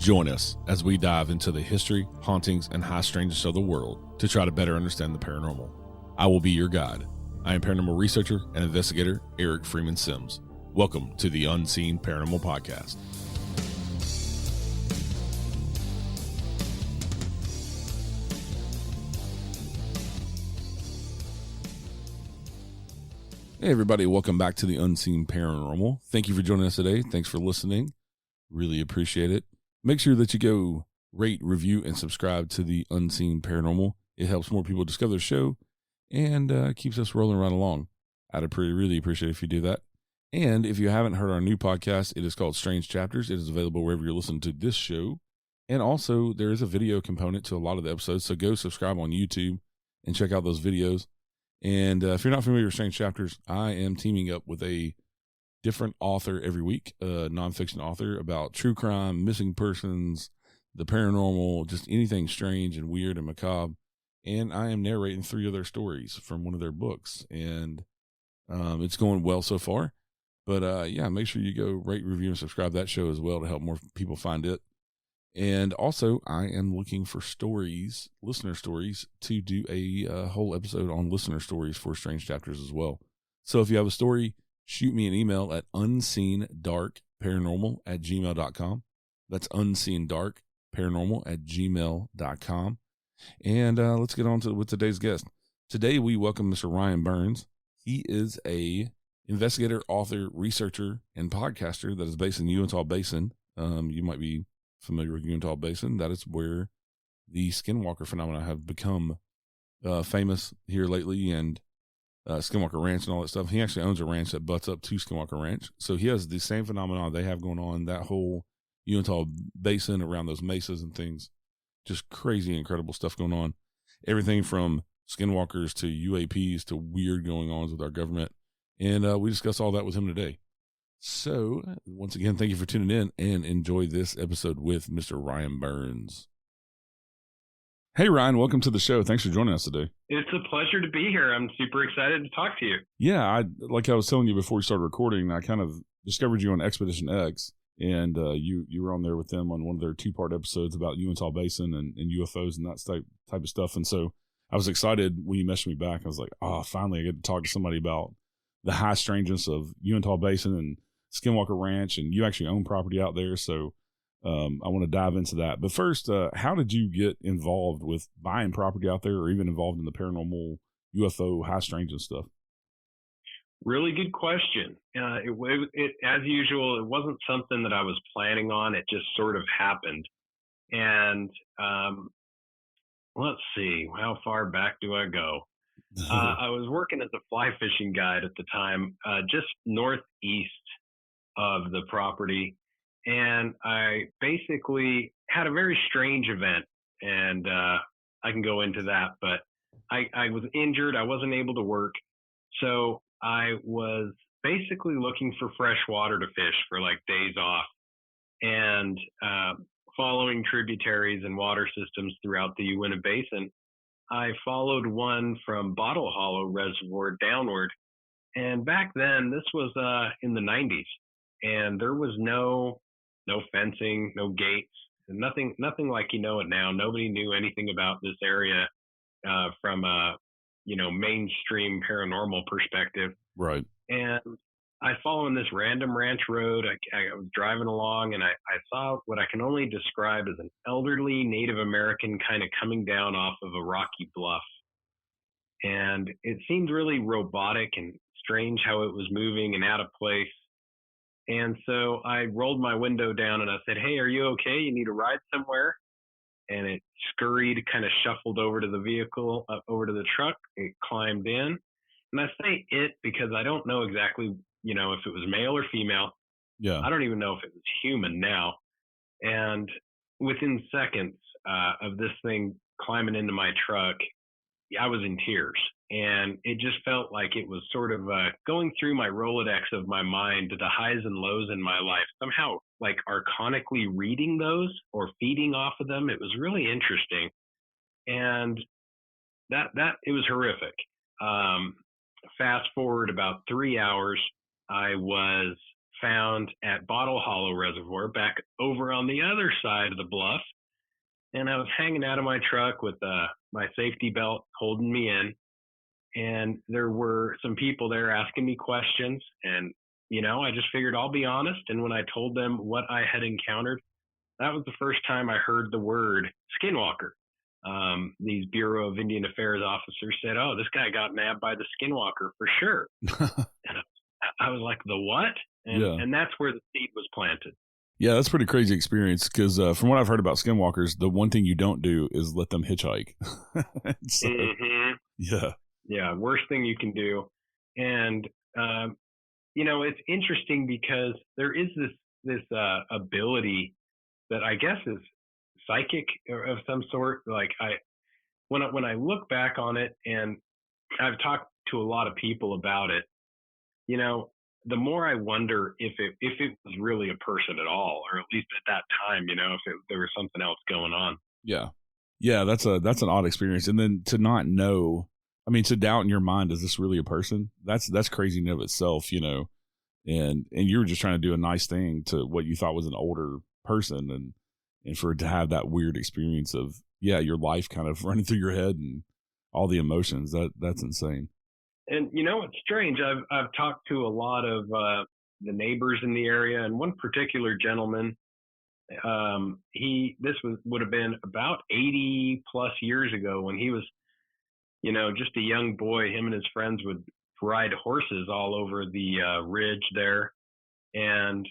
Join us as we dive into the history, hauntings, and high strangeness of the world to try to better understand the paranormal. I will be your guide. I am paranormal researcher and investigator Eric Freeman-Sims. Welcome to the Unseen Paranormal Podcast. Hey everybody, welcome back to the Unseen Paranormal. Thank you for joining us today. Thanks for listening. Really appreciate it. Make sure that you go rate, review, and subscribe to the Unseen Paranormal. It helps more people discover the show and keeps us rolling right along. I'd really appreciate it if you do that. And if you haven't heard our new podcast, it is called Strange Chapters. It is available wherever you're listening to this show. And also, there is a video component to a lot of the episodes, so go subscribe on YouTube and check out those videos. And if you're not familiar with Strange Chapters, I am teaming up with a different author every week, a nonfiction author about true crime, missing persons, the paranormal, just anything strange and weird and macabre. And I am narrating 3 of their stories from one of their books. And it's going well so far. But yeah, make sure you go rate, review, and subscribe to that show as well to help more people find it. And also, I am looking for stories, listener stories, to do a whole episode on listener stories for Strange Chapters as well. So if you have a story, shoot me an email at unseendarkparanormal@gmail.com. That's unseendarkparanormal@gmail.com. And let's get on with today's guest. Today, we welcome Mr. Ryan Burns. He is a investigator, author, researcher, and podcaster that is based in Uintah Basin. You might be familiar with Uintah Basin. That is where the Skinwalker phenomena have become famous here lately, and Skinwalker Ranch and all that stuff. He actually owns a ranch that butts up to Skinwalker Ranch. So he has the same phenomenon they have going on, that whole Uintah Basin around those mesas and things. Just crazy, incredible stuff going on. Everything from Skinwalkers to UAPs to weird going ons with our government. And we discuss all that with him today. So, once again, thank you for tuning in and enjoy this episode with Mr. Ryan Burns. Hey, Ryan, welcome to the show. Thanks for joining us today. It's a pleasure to be here. I'm super excited to talk to you. Yeah, like I was telling you before we started recording, I kind of discovered you on Expedition X, and you were on there with them on one of their 2-part episodes about Uintah Basin and UFOs and that type of stuff. And so I was excited when you messaged me back. I was like, finally I get to talk to somebody about the high strangeness of Uintah Basin and Skinwalker Ranch, and you actually own property out there. So I want to dive into that. But first, how did you get involved with buying property out there or even involved in the paranormal, UFO, high strangeness stuff? Really good question. It as usual, it wasn't something that I was planning on. It just sort of happened. And let's see, how far back do I go? I was working as a fly fishing guide at the time, just northeast of the property. And I basically had a very strange event, and I can go into that, but I was injured. I wasn't able to work. So I was basically looking for fresh water to fish for like days off, and following tributaries and water systems throughout the Uinta Basin. I followed one from Bottle Hollow Reservoir downward. And back then, this was in the 90s, and there was no fencing, no gates, nothing like you know it now. Nobody knew anything about this area from a mainstream paranormal perspective. Right. And I followed this random ranch road. I was driving along, and I saw what I can only describe as an elderly Native American kind of coming down off of a rocky bluff. And it seemed really robotic and strange how it was moving and out of place. And so I rolled my window down and I said, "Hey, are you okay? You need a ride somewhere?" And it scurried, kind of shuffled over to the vehicle, over to the truck. It climbed in. And I say it because I don't know exactly, if it was male or female. Yeah. I don't even know if it was human now. And within seconds of this thing climbing into my truck, I was in tears. And it just felt like it was sort of going through my Rolodex of my mind to the highs and lows in my life, somehow like archonically reading those or feeding off of them. It was really interesting. And that it was horrific. Fast forward about 3 hours, I was found at Bottle Hollow Reservoir back over on the other side of the bluff. And I was hanging out of my truck with my safety belt holding me in. And there were some people there asking me questions. And, I just figured I'll be honest. And when I told them what I had encountered, that was the first time I heard the word Skinwalker. These Bureau of Indian Affairs officers said, "Oh, this guy got nabbed by the Skinwalker for sure." And I was like, "The what?" And that's where the seed was planted. Yeah, that's a pretty crazy experience because from what I've heard about Skinwalkers, the one thing you don't do is let them hitchhike. So, Yeah, worst thing you can do. And, it's interesting because there is this ability that I guess is psychic of some sort. Like when I look back on it, and I've talked to a lot of people about it, the more I wonder if it was really a person at all, or at least at that time, if there was something else going on. Yeah, that's an odd experience. And then to not know, I mean, to doubt in your mind, is this really a person? That's crazy in and of itself, and you were just trying to do a nice thing to what you thought was an older person, and for it to have that weird experience of, your life kind of running through your head and all the emotions, that's insane. And it's strange. I've talked to a lot of the neighbors in the area, and one particular gentleman, would have been about 80 plus years ago when he was, just a young boy. Him and his friends would ride horses all over the ridge there, and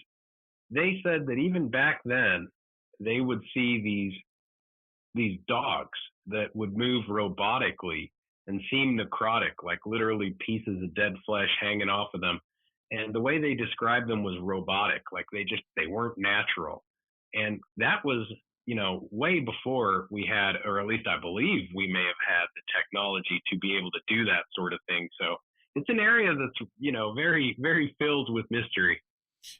they said that even back then they would see these dogs that would move robotically and seem necrotic, like literally pieces of dead flesh hanging off of them. And the way they described them was robotic, like they weren't natural. And that was, way before we had, or at least I believe we may have had the technology to be able to do that sort of thing. So it's an area that's, very, very filled with mystery.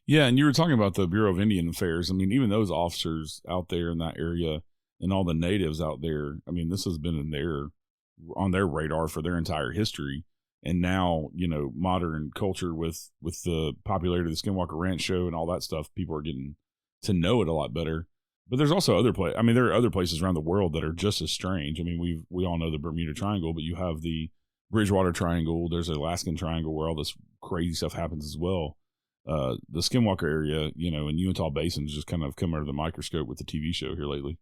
Yeah, and you were talking about the Bureau of Indian Affairs. I mean, even those officers out there in that area and all the natives out there, I mean, this has been on their radar for their entire history. And now, modern culture with the popularity of the Skinwalker Ranch show and all that stuff, people are getting to know it a lot better. But there's also other places. I mean, there are other places around the world that are just as strange. I mean, we all know the Bermuda Triangle, but you have the Bridgewater Triangle. There's the Alaskan Triangle where all this crazy stuff happens as well. The Skinwalker area, in Uintah Basin has just kind of come under the microscope with the TV show here lately.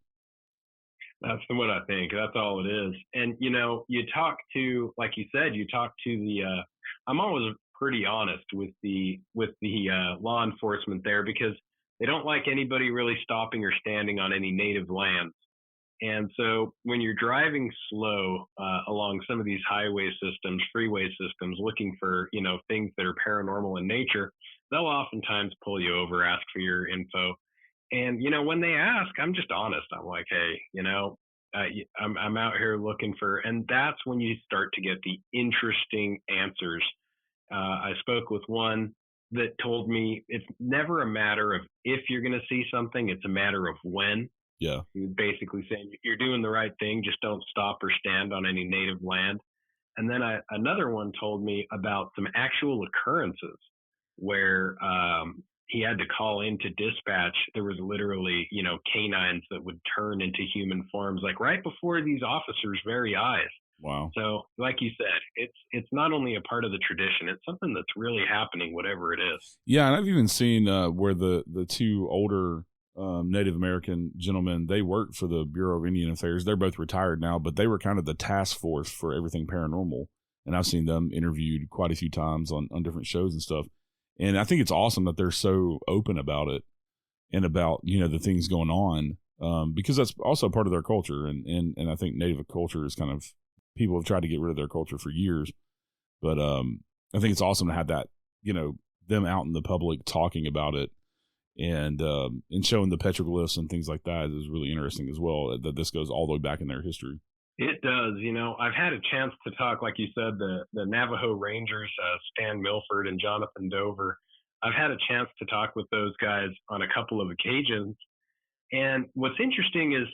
That's what I think. That's all it is. And, you talk to, like you said, I'm always pretty honest with the law enforcement there, because they don't like anybody really stopping or standing on any native lands. And so when you're driving slow along some of these highway systems, freeway systems, looking for, things that are paranormal in nature, they'll oftentimes pull you over, ask for your info. And, when they ask, I'm just honest. I'm like, hey, I'm out here looking for, and that's when you start to get the interesting answers. I spoke with one that told me it's never a matter of if you're going to see something, it's a matter of when. Yeah. He was basically saying, you're doing the right thing, just don't stop or stand on any native land. And then another one told me about some actual occurrences where he had to call into dispatch. There was literally, canines that would turn into human forms, like right before these officers' very eyes. Wow. So, like you said, it's not only a part of the tradition; it's something that's really happening, whatever it is. Yeah, and I've even seen where the two older Native American gentlemen, they worked for the Bureau of Indian Affairs. They're both retired now, but they were kind of the task force for everything paranormal. And I've seen them interviewed quite a few times on different shows and stuff. And I think it's awesome that they're so open about it and about, the things going on, because that's also part of their culture. And I think Native culture is kind of, people have tried to get rid of their culture for years. But I think it's awesome to have that, them out in the public talking about it and showing the petroglyphs and things like that is really interesting as well, that this goes all the way back in their history. It does. I've had a chance to talk, like you said, the Navajo Rangers, Stan Milford and Jonathan Dover. I've had a chance to talk with those guys on a couple of occasions. And what's interesting is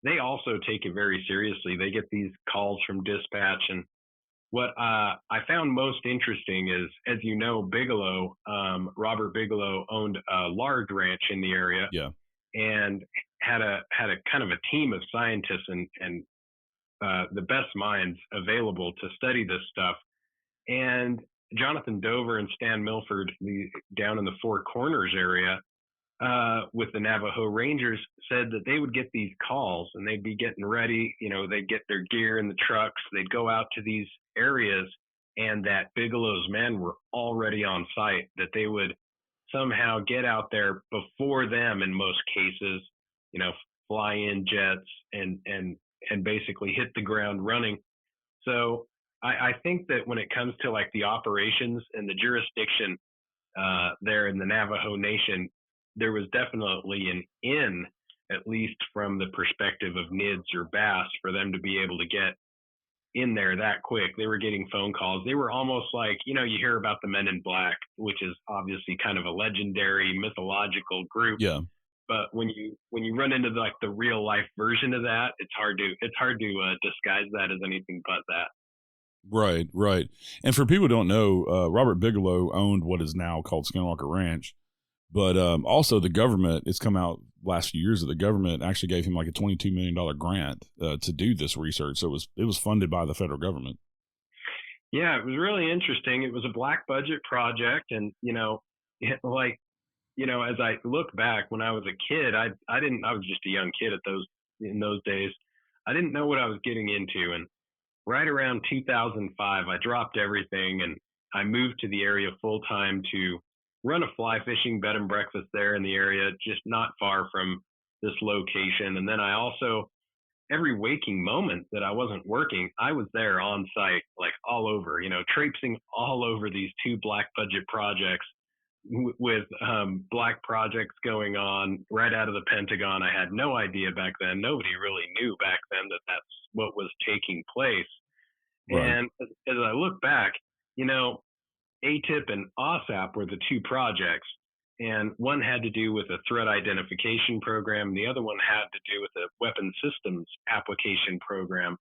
they also take it very seriously. They get these calls from dispatch, and what I found most interesting is, as you know, Bigelow, Robert Bigelow owned a large ranch in the area Yeah. and had a kind of a team of scientists and the best minds available to study this stuff. And Jonathan Dover and Stan Milford, down in the Four Corners area, with the Navajo Rangers, said that they would get these calls and they'd be getting ready. They'd get their gear in the trucks. They'd go out to these areas, and that Bigelow's men were already on site, that they would somehow get out there before them in most cases, fly in jets and basically hit the ground running. So I think that when it comes to like the operations and the jurisdiction there in the Navajo Nation, there was definitely an in, at least from the perspective of NIDS or BASS, for them to be able to get in there that quick. They were getting phone calls. They were almost like, you hear about the Men in Black, which is obviously kind of a legendary mythological group. Yeah. But when you run into the real life version of that, it's hard to disguise that as anything but that. Right, right. And for people who don't know, Robert Bigelow owned what is now called Skinwalker Ranch. But also the government, it's come out last few years that the government actually gave him like a $22 million grant to do this research. So it was funded by the federal government. Yeah, it was really interesting. It was a black budget project. And, as I look back when I was a kid, I was just a young kid in those days. I didn't know what I was getting into. And right around 2005, I dropped everything and I moved to the area full time to run a fly fishing bed and breakfast there in the area, just not far from this location. And then I also, every waking moment that I wasn't working, I was there on site, like all over, traipsing all over these two black budget projects with black projects going on right out of the Pentagon. I had no idea back then. Nobody really knew back then that that's what was taking place. Right. And as I look back, ATIP and OSAP were the two projects, and one had to do with a threat identification program. The other one had to do with a weapon systems application program.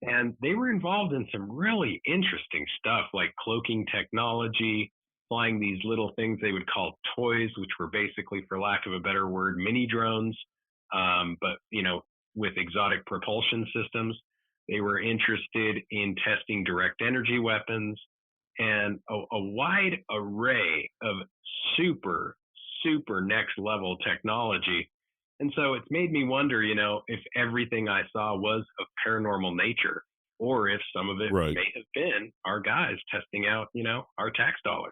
And they were involved in some really interesting stuff like cloaking technology, flying these little things they would call toys, which were basically, for lack of a better word, mini drones, but, with exotic propulsion systems. They were interested in testing direct energy weapons and a wide array of super, super next level technology. And so it's made me wonder, if everything I saw was of paranormal nature, or if some of it may have been our guys testing out, our tax dollars.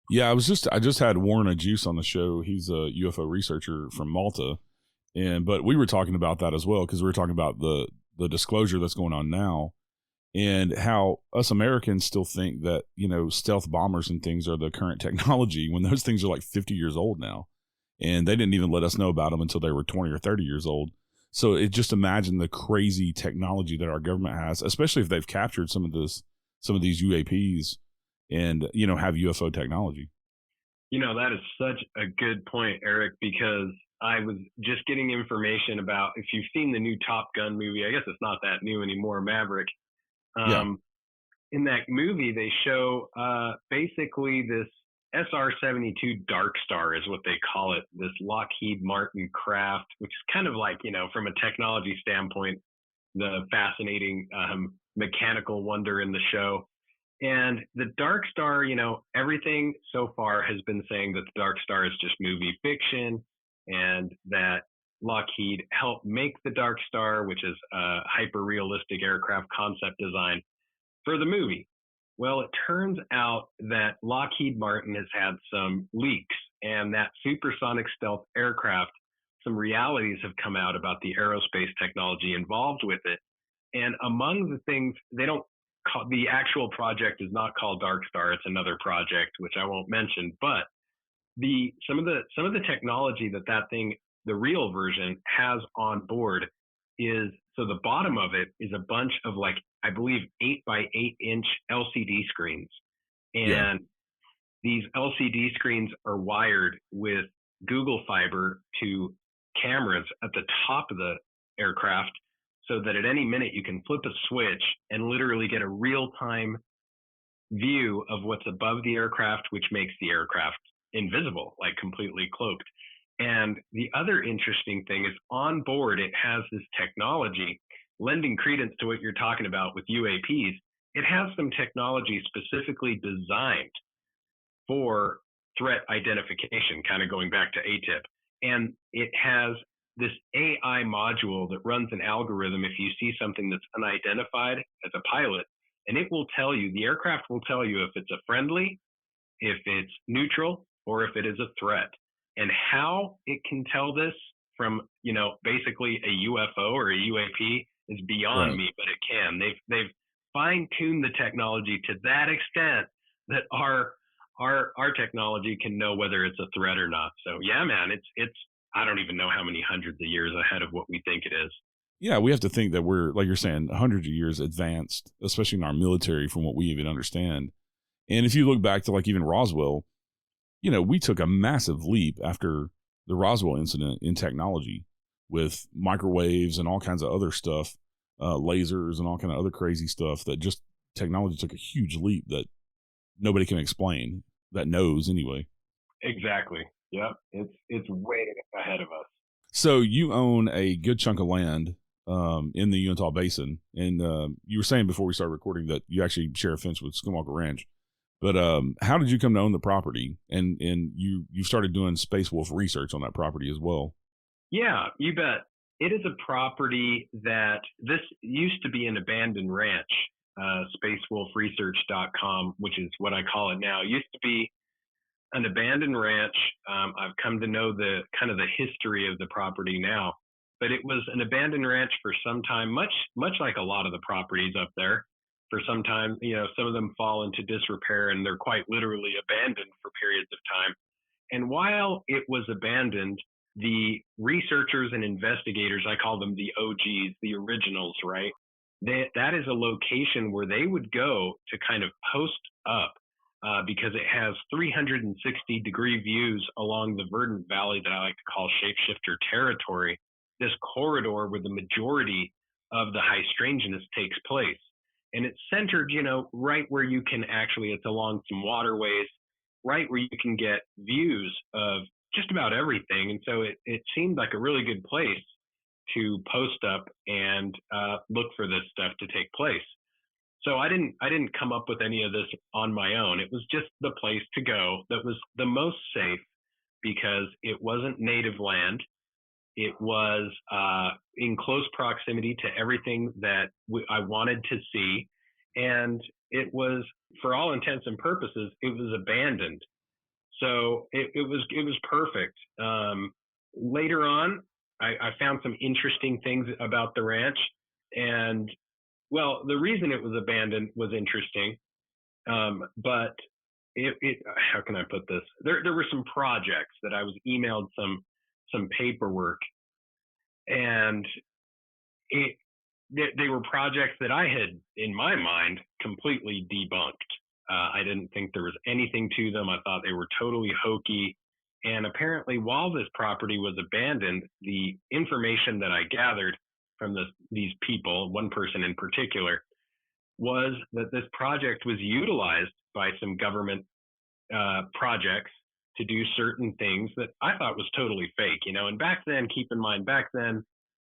Yeah, I just had Warren Ajus on the show. He's a UFO researcher from Malta. But we were talking about that as well, because we were talking about the disclosure that's going on now, and how us Americans still think that, stealth bombers and things are the current technology when those things are like 50 years old now. And they didn't even let us know about them until they were 20 or 30 years old. So just imagine the crazy technology that our government has, especially if they've captured some of these UAPs and, have UFO technology. That is such a good point, Eric, because I was just getting information about, if you've seen the new Top Gun movie, I guess it's not that new anymore, Maverick. In that movie, they show basically this SR-72 Dark Star is what they call it, this Lockheed Martin craft, which is kind of like, from a technology standpoint, the fascinating mechanical wonder in the show. And the Dark Star, everything so far has been saying that the Dark Star is just movie fiction, and that Lockheed helped make the Dark Star, which is a hyper-realistic aircraft concept design for the movie. Well, it turns out that Lockheed Martin has had some leaks, and that supersonic stealth aircraft, some realities have come out about the aerospace technology involved with it. And among the things, the actual project is not called Dark Star. It's another project, which I won't mention. But some of the technology that thing, the real version, has on board is, so the bottom of it is a bunch of, like, I believe 8 by 8 inch LCD screens. And these LCD screens are wired with Google Fiber to cameras at the top of the aircraft, so that at any minute you can flip a switch and literally get a real-time view of what's above the aircraft, which makes the aircraft invisible, like completely cloaked. And the other interesting thing is on board, it has this technology lending credence to what you're talking about with UAPs. It has some technology specifically designed for threat identification, kind of going back to ATIP. And it has this AI module that runs an algorithm if you see something that's unidentified as a pilot, and it will tell you, the aircraft will tell you if it's a friendly, if it's neutral, or if it is a threat. And how it can tell this from, basically a UFO or a UAP is beyond me, but it can. They've fine-tuned the technology to that extent that our technology can know whether it's a threat or not. So yeah, man, it's I don't even know how many hundreds of years ahead of what we think it is. Yeah, we have to think that we're, like you're saying, hundreds of years advanced, especially in our military, from what we even understand. And if you look back to like even Roswell, we took a massive leap after the Roswell incident in technology with microwaves and all kinds of other stuff, lasers and all kind of other crazy stuff, that just technology took a huge leap that nobody can explain, that knows anyway. Exactly. Yep. It's way ahead of us. So you own a good chunk of land in the Uintah Basin, and you were saying before we started recording that you actually share a fence with Skinwalker Ranch. But how did you come to own the property? And you started doing Space Wolf research on that property as well. Yeah, you bet. It is a property that this used to be an abandoned ranch. SpaceWolfResearch.com, which is what I call it now, used to be an abandoned ranch. I've come to know the kind of the history of the property now, but it was an abandoned ranch for some time, much like a lot of the properties up there. For some time, some of them fall into disrepair and they're quite literally abandoned for periods of time. And while it was abandoned, the researchers and investigators, I call them the OGs, the originals, right? That is a location where they would go to kind of post up because it has 360-degree views along the Verdant Valley that I like to call shapeshifter territory, this corridor where the majority of the high strangeness takes place. And it's centered, right where you can actually, it's along some waterways, right where you can get views of just about everything. And so it seemed like a really good place to post up and look for this stuff to take place. So I didn't come up with any of this on my own. It was just the place to go that was the most safe because it wasn't native land. It was in close proximity to everything that I wanted to see. And it was, for all intents and purposes, it was abandoned. So it was perfect. Later on, I found some interesting things about the ranch. And, well, the reason it was abandoned was interesting. But how can I put this? There were some projects that I was emailed some paperwork, and they were projects that I had, in my mind, completely debunked. I didn't think there was anything to them. I thought they were totally hokey. And apparently, while this property was abandoned, the information that I gathered from these people, one person in particular, was that this project was utilized by some government projects to do certain things that I thought was totally fake, And back then, keep in mind,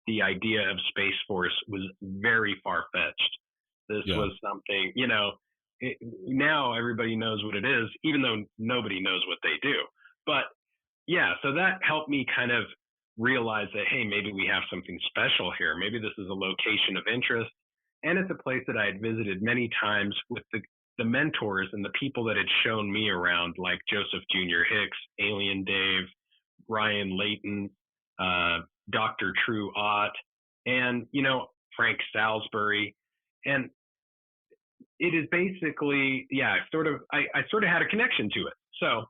the idea of Space Force was very far-fetched. This was something, now everybody knows what it is, even though nobody knows what they do. But yeah, so that helped me kind of realize that, hey, maybe we have something special here. Maybe this is a location of interest. And it's a place that I had visited many times with the mentors and the people that had shown me around, like Joseph Jr. Hicks, Alien Dave, Ryan Layton, Dr. True Ott, and, Frank Salisbury. And it is basically, I sort of had a connection to it. So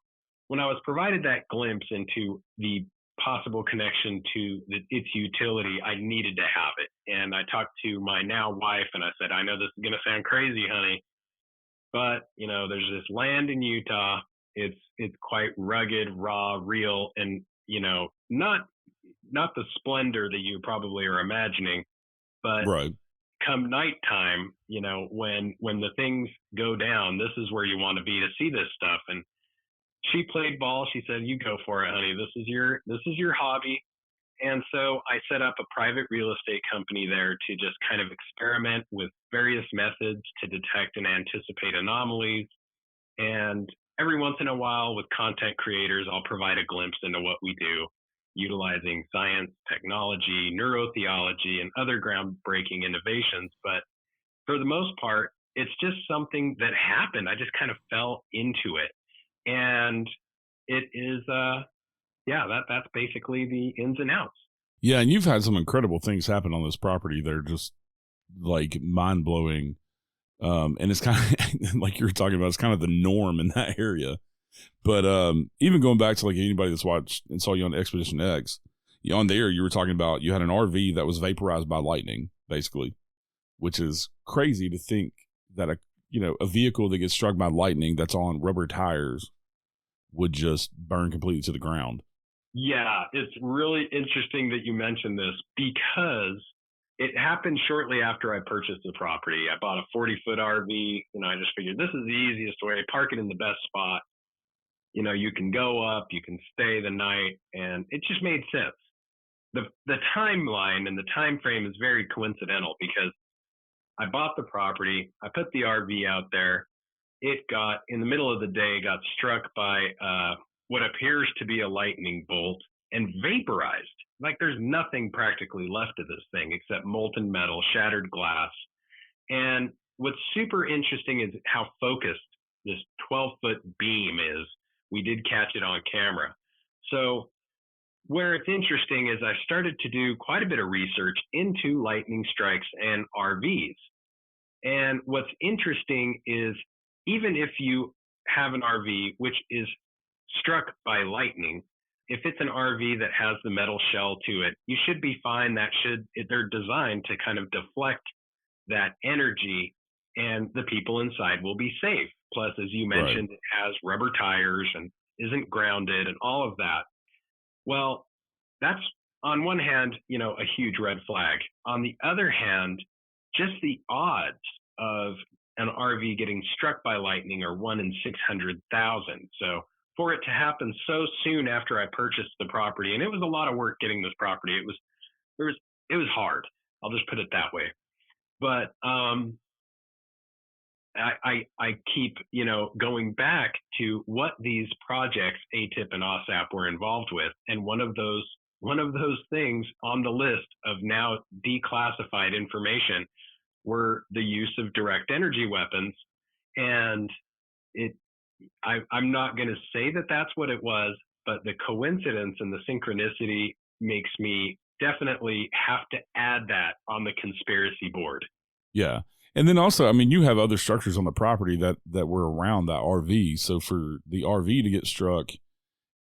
when I was provided that glimpse into the possible connection to its utility, I needed to have it. And I talked to my now wife and I said, I know this is going to sound crazy, honey, but there's this land in Utah. It's quite rugged, raw, real, and not the splendor that you probably are imagining, But Right. come nighttime, when the things go down, this is where you want to be to see this stuff. And she played ball. She said, "You go for it, honey. This is your hobby." And so I set up a private real estate company there to just kind of experiment with various methods to detect and anticipate anomalies. And every once in a while, with content creators, I'll provide a glimpse into what we do, utilizing science, technology, neurotheology, and other groundbreaking innovations. But for the most part, it's just something that happened. I just kind of fell into it. And it is, that's basically the ins and outs. Yeah, and you've had some incredible things happen on this property that are just like mind blowing. And it's kind of like you were talking about, it's kind of the norm in that area. But even going back to like anybody that's watched and saw you on Expedition X, on there you were talking about you had an RV that was vaporized by lightning, basically, which is crazy to think that a vehicle that gets struck by lightning that's on rubber tires would just burn completely to the ground. Yeah, it's really interesting that you mentioned this because it happened shortly after I purchased the property. I bought a 40-foot RV. I just figured this is the easiest way. Park it in the best spot. You can go up, you can stay the night, and it just made sense. The timeline and the time frame is very coincidental because I bought the property, I put the RV out there. It got, in the middle of the day, got struck by what appears to be a lightning bolt and vaporized. Like there's nothing practically left of this thing except molten metal, shattered glass. And what's super interesting is how focused this 12-foot beam is. We did catch it on camera. So where it's interesting is I started to do quite a bit of research into lightning strikes and RVs. And what's interesting is even if you have an RV which is struck by lightning, if it's an RV that has the metal shell to it, you should be fine. They're designed to kind of deflect that energy and the people inside will be safe. Plus, as you mentioned, It has rubber tires and isn't grounded and all of that. Well, that's on one hand, a huge red flag. On the other hand, just the odds of an RV getting struck by lightning are 1 in 600,000. So for it to happen so soon after I purchased the property, and it was a lot of work getting this property. It was hard. I'll just put it that way. But I keep going back to what these projects ATIP and OSAP were involved with, and one of those things on the list of now declassified information were the use of direct energy weapons. And I'm not going to say that that's what it was, but the coincidence and the synchronicity makes me definitely have to add that on the conspiracy board. Yeah. And then also, I mean, you have other structures on the property that were around that RV. So for the RV to get struck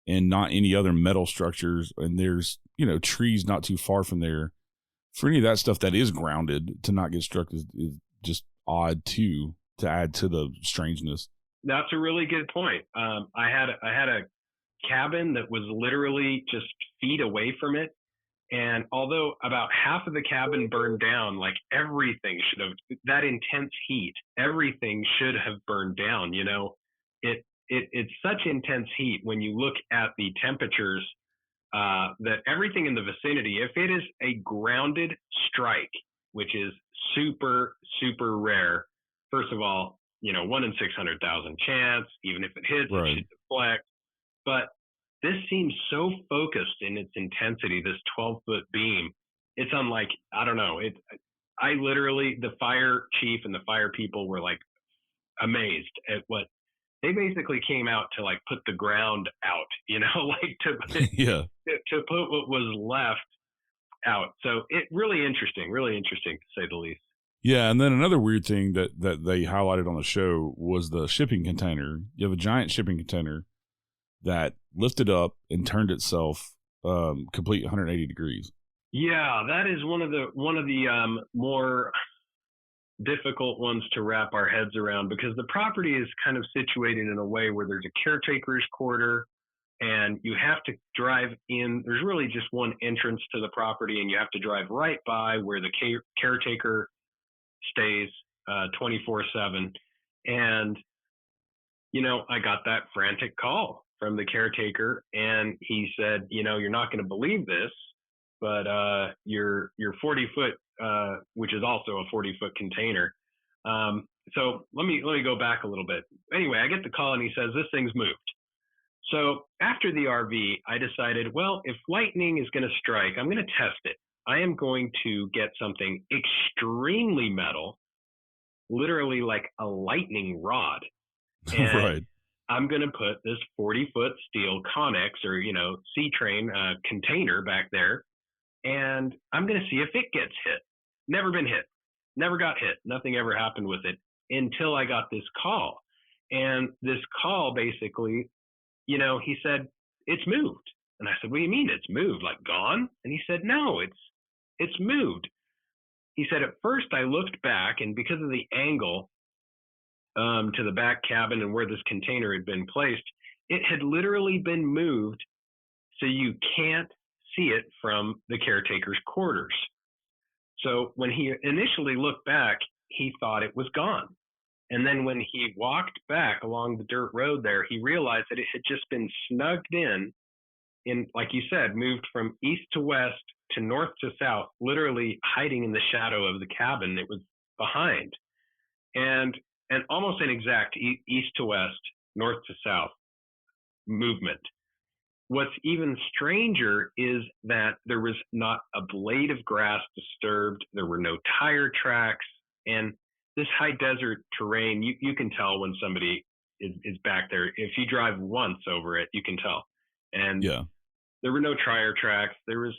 and not any other metal structures, and there's, trees not too far from there, for any of that stuff that is grounded to not get struck is just odd too, to add to the strangeness. That's a really good point. I had a cabin that was literally just feet away from it. And although about half of the cabin burned down, like everything should have, that intense heat, everything should have burned down. It's such intense heat when you look at the temperatures that everything in the vicinity, if it is a grounded strike, which is super, super rare, first of all, 1 in 600,000 chance, even if it hits, It should deflect. But this seems so focused in its intensity, this 12-foot beam. It's unlike, I don't know. I literally, the fire chief and the fire people were like amazed at what they basically came out to, like put the ground out, like to put what was left out. So it really interesting to say the least. Yeah, and then another weird thing that they highlighted on the show was the shipping container. You have a giant shipping container that lifted up and turned itself complete 180 degrees. Yeah, that is one of the more difficult ones to wrap our heads around, because the property is kind of situated in a way where there's a caretaker's quarter, and you have to drive in. There's really just one entrance to the property, and you have to drive right by where the caretaker stays 24/7. And I got that frantic call from the caretaker, and he said, you're not going to believe this, but your 40-foot, which is also a 40-foot container. So let me go back a little bit. Anyway, I get the call, and he says this thing's moved. So after the RV, I decided, well, if lightning is going to strike, I'm going to test it. I am going to get something extremely metal, literally like a lightning rod. And right. I'm going to put this 40-foot steel Connex or, C-train container back there, and I'm going to see if it gets hit. Never been hit. Never got hit. Nothing ever happened with it until I got this call. And this call basically, he said, it's moved. And I said, what do you mean it's moved? Like gone? And he said, no, it's moved. He said, at first I looked back, and because of the angle to the back cabin and where this container had been placed, it had literally been moved so you can't see it from the caretaker's quarters. So when he initially looked back, he thought it was gone. And then when he walked back along the dirt road there, he realized that it had just been snugged in, like you said, moved from east to west to north to south, literally hiding in the shadow of the cabin it was behind. And almost an exact east to west, north to south movement. What's even stranger is that there was not a blade of grass disturbed. There were no tire tracks. And this high desert terrain, you can tell when somebody is back there. If you drive once over it, you can tell. And yeah, there were no tire tracks. There was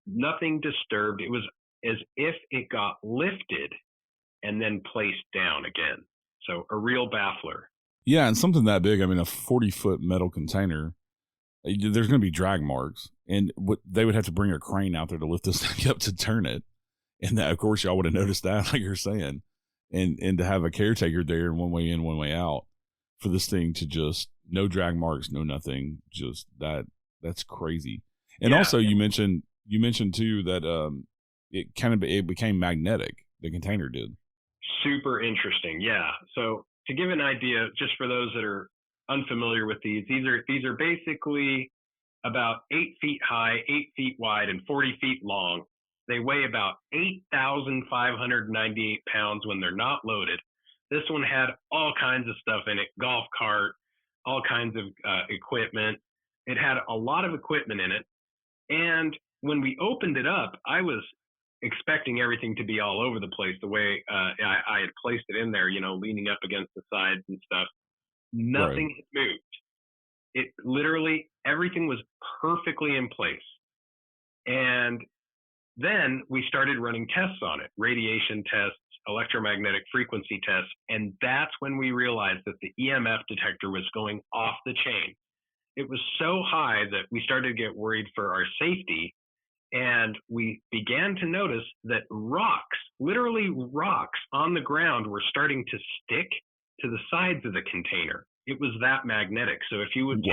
nothing disturbed. It was as if it got lifted and then placed down again. So a real baffler. Yeah, and something that big, I mean, a 40-foot metal container, there's going to be drag marks, and they would have to bring a crane out there to lift this thing up to turn it. And that, of course, y'all would have noticed that, like you're saying. And to have a caretaker there, one way in, one way out, for this thing to just, no drag marks, no nothing, just that's crazy. And also, you mentioned too that it became magnetic. The container did. Super interesting. Yeah. So to give an idea, just for those that are unfamiliar with these are basically about 8 feet high, 8 feet wide, and 40 feet long. They weigh about 8,598 pounds when they're not loaded. This one had all kinds of stuff in it, golf cart, all kinds of equipment. It had a lot of equipment in it. And when we opened it up, I was expecting everything to be all over the place the way I had placed it in there, leaning up against the sides and stuff. Nothing had moved. It literally, everything was perfectly in place. And then we started running tests on it, radiation tests, electromagnetic frequency tests. And that's when we realized that the EMF detector was going off the chain. It was so high that we started to get worried for our safety. And we began to notice that rocks, literally rocks on the ground, were starting to stick to the sides of the container. It was that magnetic. So if you would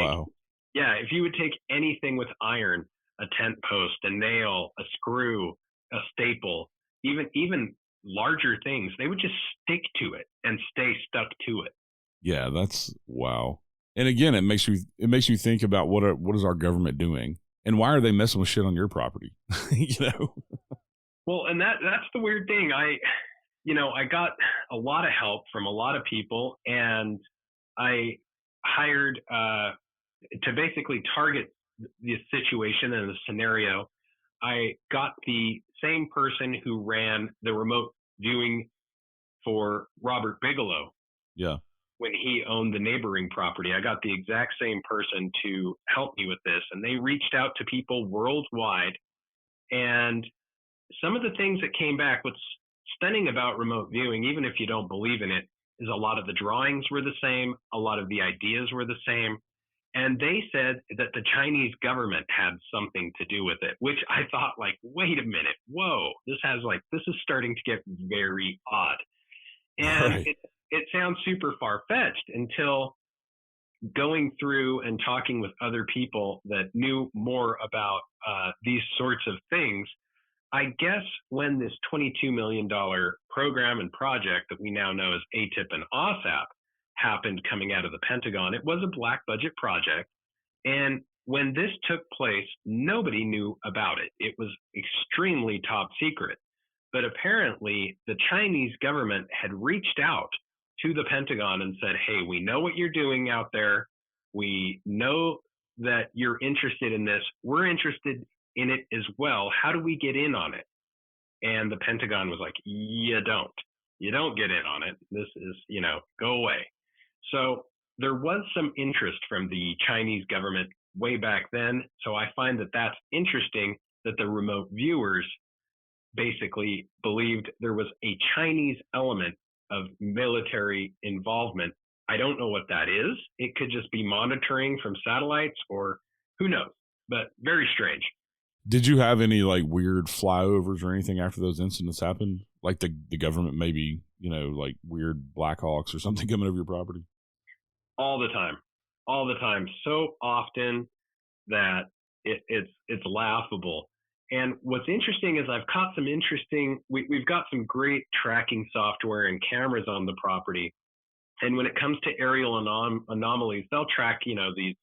take anything with iron, a tent post, a nail, a screw, a staple, even larger things, they would just stick to it and stay stuck to it. Yeah, that's wow. And again, it makes you think about what is our government doing? And why are they messing with shit on your property? Well, and that's the weird thing. I got a lot of help from a lot of people, and I hired to basically target the situation and the scenario. I got the same person who ran the remote viewing for Robert Bigelow. Yeah. When he owned the neighboring property, I got the exact same person to help me with this. And they reached out to people worldwide. And some of the things that came back, what's stunning about remote viewing, even if you don't believe in it, is a lot of the drawings were the same. A lot of the ideas were the same. And they said that the Chinese government had something to do with it, which I thought, like, wait a minute. Whoa, this is starting to get very odd. And it sounds super far-fetched until going through and talking with other people that knew more about these sorts of things, I guess when this $22 million program and project that we now know as ATIP and OSAP happened coming out of the Pentagon, it was a black budget project. And when this took place, nobody knew about it. It was extremely top secret. But apparently, the Chinese government had reached out to the Pentagon and said, hey, we know what you're doing out there. We know that you're interested in this. We're interested in it as well. How do we get in on it? And the Pentagon was like, you don't. You don't get in on it. This is, go away. So there was some interest from the Chinese government way back then. So I find that that's interesting that the remote viewers basically believed there was a Chinese element of military involvement. I don't know what that is. It could just be monitoring from satellites or who knows, but very strange. Did you have any like weird flyovers or anything after those incidents happened? Like the government maybe, like weird Black Hawks or something coming over your property? All the time. So often that it's laughable. And what's interesting is I've caught some we've got some great tracking software and cameras on the property. And when it comes to aerial anomalies, they'll track, these,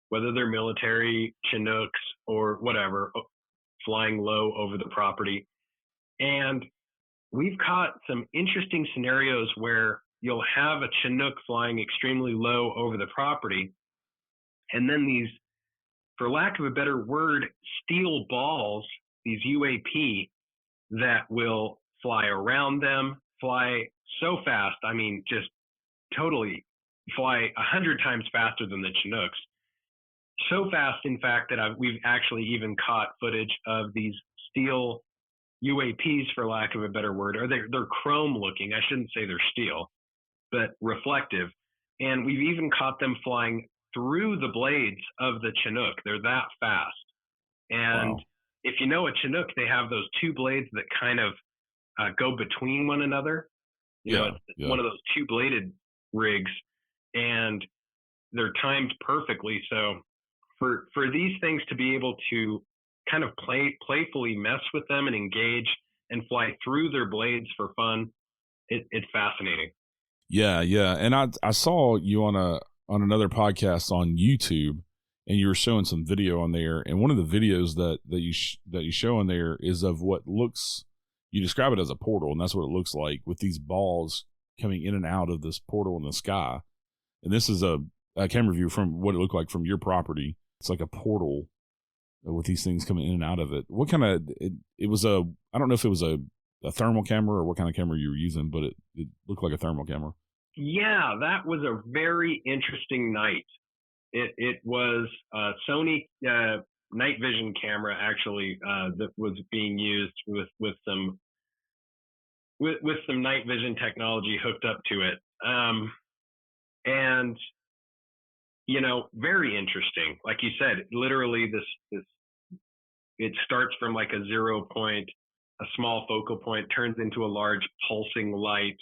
whether they're military, Chinooks, or whatever, flying low over the property. And we've caught some interesting scenarios where you'll have a Chinook flying extremely low over the property. And then these, for lack of a better word, steel balls, these UAP, that will fly around them, fly so fast. I mean, just totally fly 100 times faster than the Chinooks. So fast, in fact, that we've actually even caught footage of these steel UAPs, for lack of a better word, or they're chrome looking. I shouldn't say they're steel, but reflective. And we've even caught them flying through the blades of the Chinook. They're that fast. And wow. If you know a Chinook, they have those two blades that kind of go between one another. It's one of those two-bladed rigs, and they're timed perfectly. So for these things to be able to kind of playfully mess with them and engage and fly through their blades for fun, it's fascinating. Yeah. And I saw you on another podcast on YouTube, and you were showing some video on there. And one of the videos that you show on there is of what looks, you describe it as a portal, and that's what it looks like, with these balls coming in and out of this portal in the sky. And this is a camera view from what it looked like from your property. It's like a portal with these things coming in and out of it. What kind of, it was I don't know if it was a thermal camera or what kind of camera you were using, but it looked like a thermal camera. Yeah, that was a very interesting night. It was a Sony night vision camera, actually, that was being used with some night vision technology hooked up to it. And very interesting. Like you said, literally this it starts from like a 0 point, a small focal point, turns into a large pulsing light.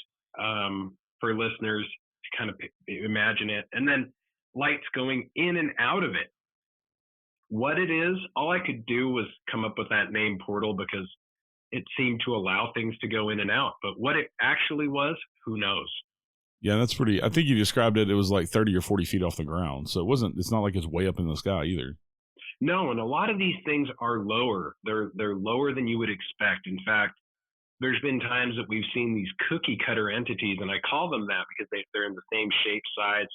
For listeners to kind of imagine it, and then lights going in and out of it. What it is, all I could do was come up with that name portal because it seemed to allow things to go in and out. But what it actually was, who knows? Yeah, that's pretty. I think you described it. It was like 30 or 40 feet off the ground, so it's not like it's way up in the sky either. No, and a lot of these things are lower. They're lower than you would expect. In fact, there's been times that we've seen these cookie cutter entities, and I call them that because they're in the same shape, size.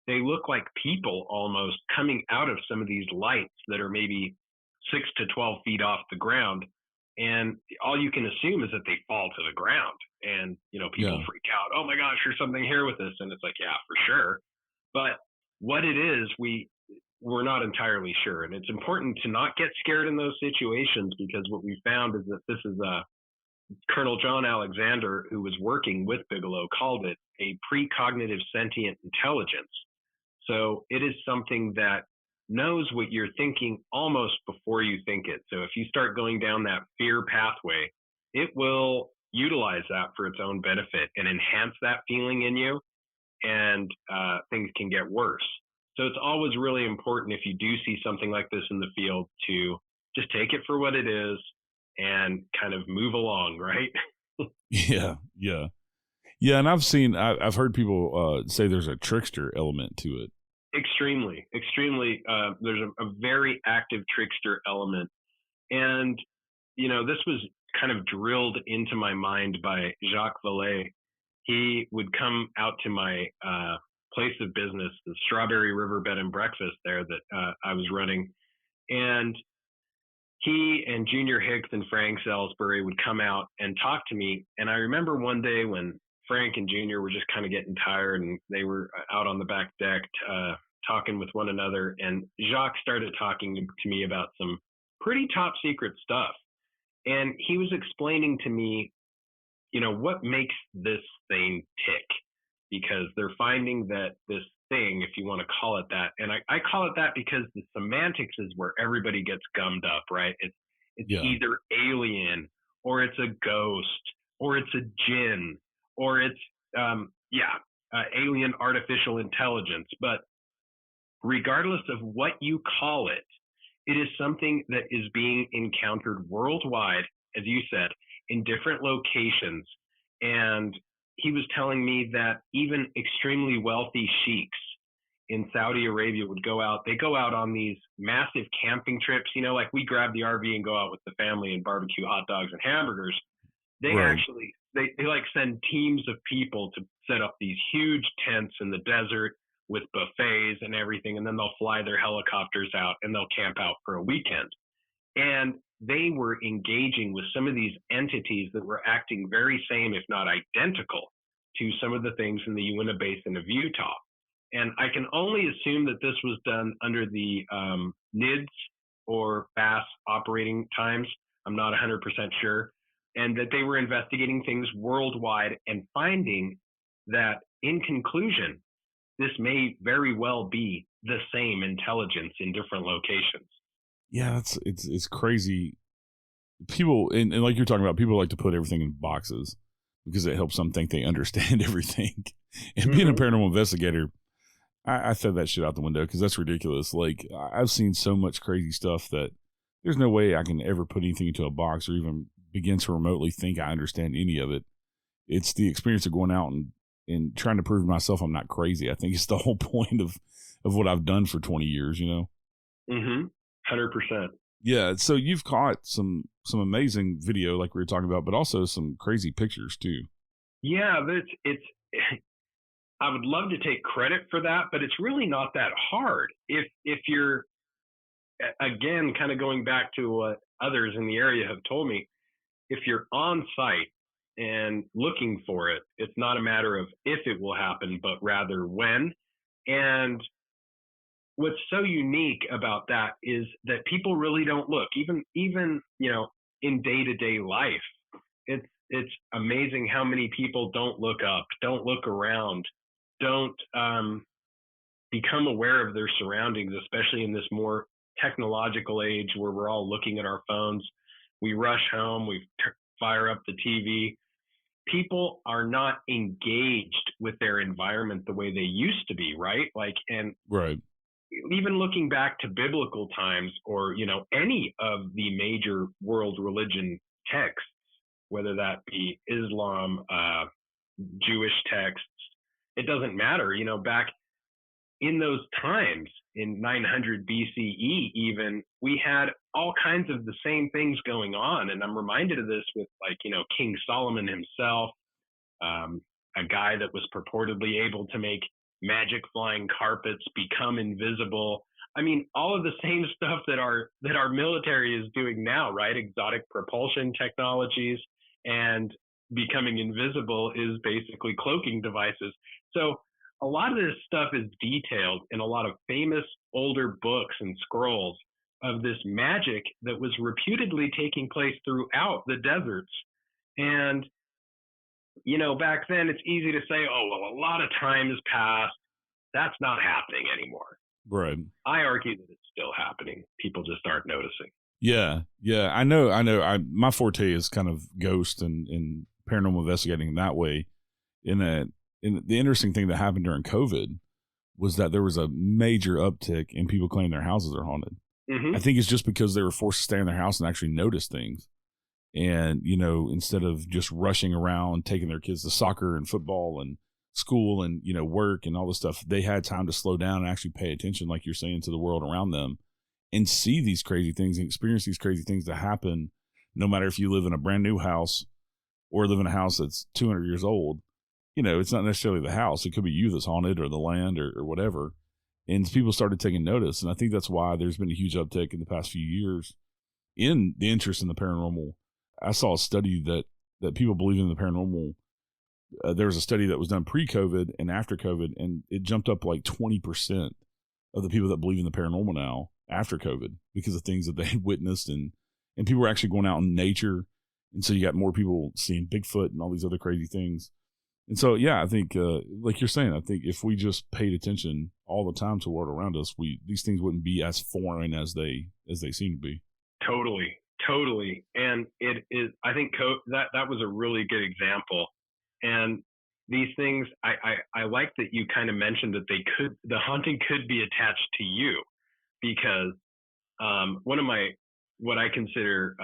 They look like people almost coming out of some of these lights that are maybe 6 to 12 feet off the ground. And all you can assume is that they fall to the ground. And, people freak out. Oh my gosh, there's something here with this. And it's like, yeah, for sure. But what it is, we're not entirely sure. And it's important to not get scared in those situations, because what we found is that this is Colonel John Alexander, who was working with Bigelow, called it a precognitive sentient intelligence. So it is something that knows what you're thinking almost before you think it. So if you start going down that fear pathway, it will utilize that for its own benefit and enhance that feeling in you, and things can get worse. So it's always really important if you do see something like this in the field to just take it for what it is and kind of move along, right? Yeah, yeah, yeah. And I've heard people say there's a trickster element to it. Extremely, extremely. There's a very active trickster element. And, this was kind of drilled into my mind by Jacques Vallée. He would come out to my place of business, the Strawberry River Bed and Breakfast there that I was running. And he and Junior Hicks and Frank Salisbury would come out and talk to me. And I remember one day when Frank and Junior were just kind of getting tired and they were out on the back deck talking with one another. And Jacques started talking to me about some pretty top secret stuff. And he was explaining to me, what makes this thing tick, because they're finding that this thing, if you want to call it that, and I call it that because the semantics is where everybody gets gummed up, right? It's either alien or it's a ghost or it's a djinn or it's alien artificial intelligence. But regardless of what you call it, it is something that is being encountered worldwide, as you said, in different locations. And he was telling me that even extremely wealthy sheiks in Saudi Arabia would go out. They go out on these massive camping trips, like we grab the RV and go out with the family and barbecue hot dogs and hamburgers. They actually, they like send teams of people to set up these huge tents in the desert with buffets and everything. And then they'll fly their helicopters out and they'll camp out for a weekend. And they were engaging with some of these entities that were acting very same, if not identical, to some of the things in the Uinta Basin of Utah. And I can only assume that this was done under the NIDS or BASS operating times. I'm not 100% sure. And that they were investigating things worldwide and finding that, in conclusion, this may very well be the same intelligence in different locations. Yeah, it's crazy. People, and like you're talking about, people like to put everything in boxes because it helps them think they understand everything. And being a paranormal investigator, I throw that shit out the window because that's ridiculous. Like, I've seen so much crazy stuff that there's no way I can ever put anything into a box or even begin to remotely think I understand any of it. It's the experience of going out and trying to prove to myself I'm not crazy. I think it's the whole point of what I've done for 20 years, 100%. Yeah, so you've caught some amazing video like we were talking about, but also some crazy pictures too. Yeah, but it's I would love to take credit for that, but it's really not that hard. If you're, again, kind of going back to what others in the area have told me, if you're on site and looking for it, it's not a matter of if it will happen, but rather when. And what's so unique about that is that people really don't look, even in day-to-day life. It's amazing how many people don't look up, don't look around, don't become aware of their surroundings, especially in this more technological age where we're all looking at our phones. We rush home, we fire up the TV. People are not engaged with their environment the way they used to be, right? Right. Even looking back to biblical times or, any of the major world religion texts, whether that be Islam, Jewish texts, it doesn't matter. Back in those times, in 900 BCE even, we had all kinds of the same things going on. And I'm reminded of this with King Solomon himself, a guy that was purportedly able to make magic flying carpets become invisible. I mean, all of the same stuff that our military is doing now, right? Exotic propulsion technologies and becoming invisible is basically cloaking devices. So a lot of this stuff is detailed in a lot of famous older books and scrolls of this magic that was reputedly taking place throughout the deserts. And back then it's easy to say, oh, well, a lot of time has passed. That's not happening anymore. Right. I argue that it's still happening. People just aren't noticing. Yeah. Yeah. I know. My forte is kind of ghost and paranormal investigating in that way. In the interesting thing that happened during COVID was that there was a major uptick in people claiming their houses are haunted. I think it's just because they were forced to stay in their house and actually notice things. And, instead of just rushing around, taking their kids to soccer and football and school and, work and all this stuff, they had time to slow down and actually pay attention, like you're saying, to the world around them and see these crazy things and experience these crazy things that happen, no matter if you live in a brand new house or live in a house that's 200 years old. It's not necessarily the house. It could be you that's haunted or the land or whatever. And people started taking notice. And I think that's why there's been a huge uptick in the past few years in the interest in the paranormal. I saw a study that people believe in the paranormal. There was a study that was done pre-COVID and after COVID, and it jumped up like 20% of the people that believe in the paranormal now after COVID because of things that they had witnessed. And people were actually going out in nature. And so you got more people seeing Bigfoot and all these other crazy things. And so, yeah, I think, like you're saying, I think if we just paid attention all the time to the world around us, these things wouldn't be as foreign as they seem to be. Totally. And it is, I think that was a really good example. And these things, I like that you kind of mentioned that the haunting could be attached to you, because one of what I consider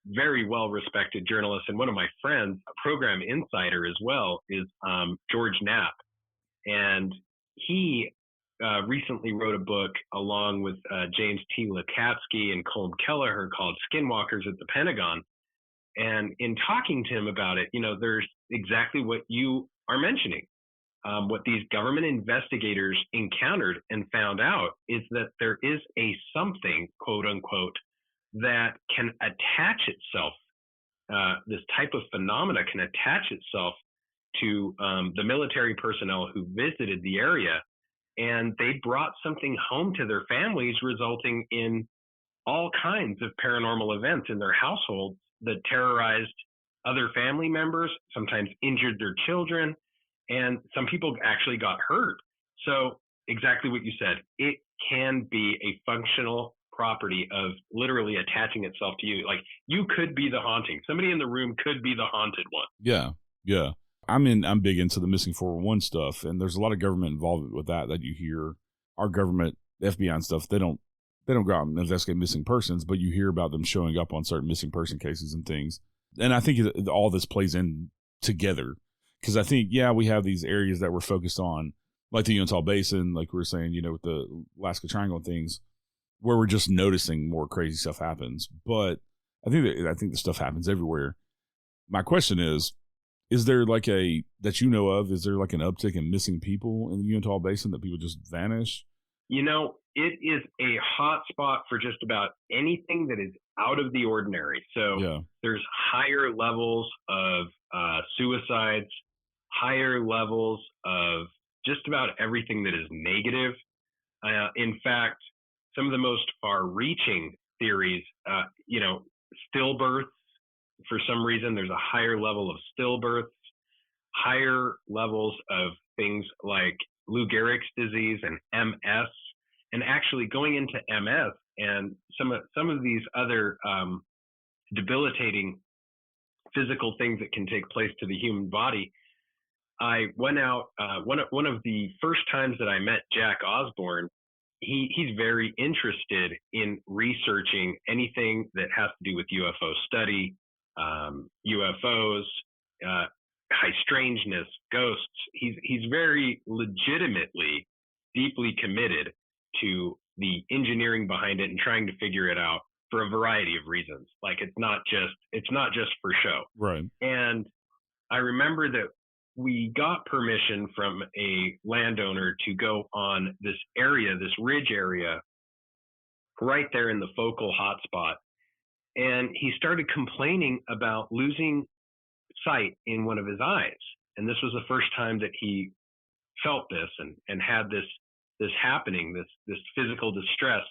very well-respected journalists and one of my friends, a program insider as well, is George Knapp. And he recently wrote a book along with James T. Lukatsky and Colm Kelleher called Skinwalkers at the Pentagon. And in talking to him about it, there's exactly what you are mentioning. What these government investigators encountered and found out is that there is a something, quote unquote, that can attach itself. This type of phenomena can attach itself to the military personnel who visited the area, and they brought something home to their families, resulting in all kinds of paranormal events in their households that terrorized other family members, sometimes injured their children, and some people actually got hurt. So exactly what you said, it can be a functional property of literally attaching itself to you. Like, you could be the haunting. Somebody in the room could be the haunted one. Yeah. I'm big into the missing 411 stuff, and there's a lot of government involvement with that you hear. Our government, the FBI and stuff, they don't go out and investigate missing persons, but you hear about them showing up on certain missing person cases and things. And I think all this plays in together, because I think, we have these areas that we're focused on, like the Utah Basin, like we were saying, with the Alaska Triangle and things, where we're just noticing more crazy stuff happens. But I think the stuff happens everywhere. My question is there like that you know of, is there like an uptick in missing people in the Utah Basin, that people just vanish? It is a hot spot for just about anything that is out of the ordinary. So there's higher levels of suicides, higher levels of just about everything that is negative. In fact, some of the most far-reaching theories, stillbirths. For some reason, there's a higher level of stillbirths, higher levels of things like Lou Gehrig's disease and MS, and actually going into MS and some of these other debilitating physical things that can take place to the human body. I went out one of the first times that I met Jack Osborne. He's very interested in researching anything that has to do with UFO study, UFOs, high strangeness, ghosts. He's very legitimately, deeply committed to the engineering behind it and trying to figure it out for a variety of reasons. Like, it's not just for show. Right. And I remember that we got permission from a landowner to go on this area, this ridge area, right there in the focal hotspot. And he started complaining about losing sight in one of his eyes. And this was the first time that he felt this and had this happening, this physical distress.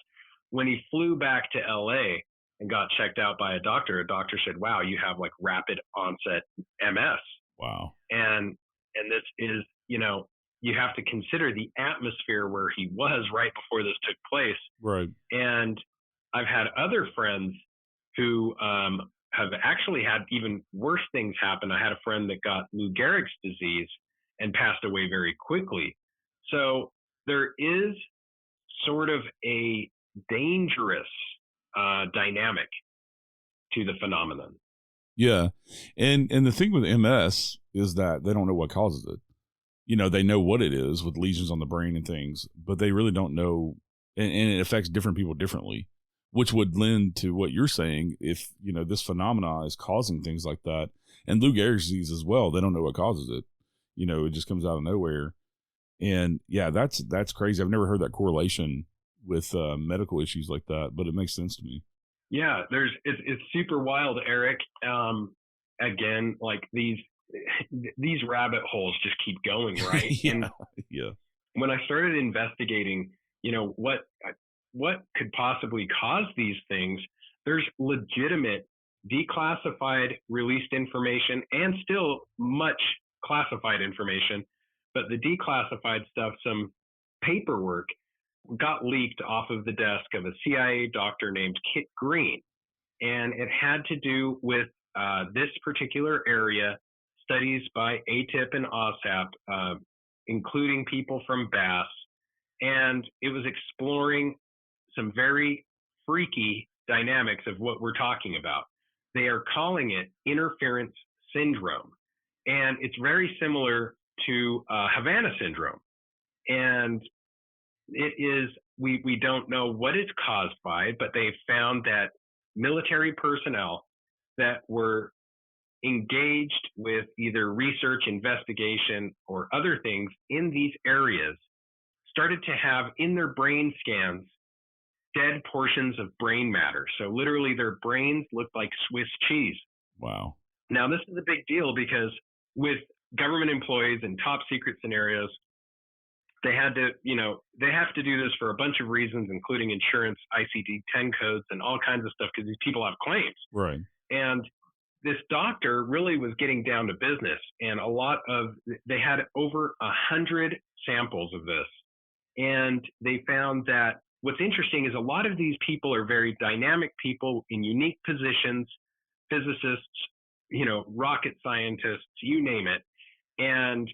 When he flew back to LA and got checked out by a doctor said, "Wow, you have like rapid onset MS." Wow. And this is, you have to consider the atmosphere where he was right before this took place. Right. And I've had other friends who have actually had even worse things happen. I had a friend that got Lou Gehrig's disease and passed away very quickly. So there is sort of a dangerous dynamic to the phenomenon. Yeah. And the thing with MS is that they don't know what causes it. You know, they know what it is with lesions on the brain and things, but they really don't know. And it affects different people differently, which would lend to what you're saying. If, you know, this phenomena is causing things like that, and Lou Gehrig's disease as well, they don't know what causes it. You know, it just comes out of nowhere. And yeah, that's crazy. I've never heard that correlation with medical issues like that, but it makes sense to me. Yeah, it's super wild, Eric. Again, like these rabbit holes just keep going, right? Yeah, and yeah. When I started investigating, you know, what could possibly cause these things, there's legitimate declassified released information and still much classified information, but the declassified stuff, some paperwork got leaked off of the desk of a CIA doctor named Kit Green, and it had to do with this particular area, studies by ATIP and OSAP, including people from BASS, and it was exploring some very freaky dynamics of what we're talking about. They are calling it interference syndrome, and it's very similar to Havana syndrome. And it is, we don't know what it's caused by, but they found that military personnel that were engaged with either research, investigation, or other things in these areas started to have in their brain scans dead portions of brain matter. So literally their brains looked like Swiss cheese. Wow. Now this is a big deal because with government employees and top secret scenarios, they had to, you know, they have to do this for a bunch of reasons, including insurance, ICD-10 codes, and all kinds of stuff because these people have claims. Right. And this doctor really was getting down to business, and they had over 100 samples of this. And they found that what's interesting is a lot of these people are very dynamic people in unique positions, physicists, you know, rocket scientists, you name it. And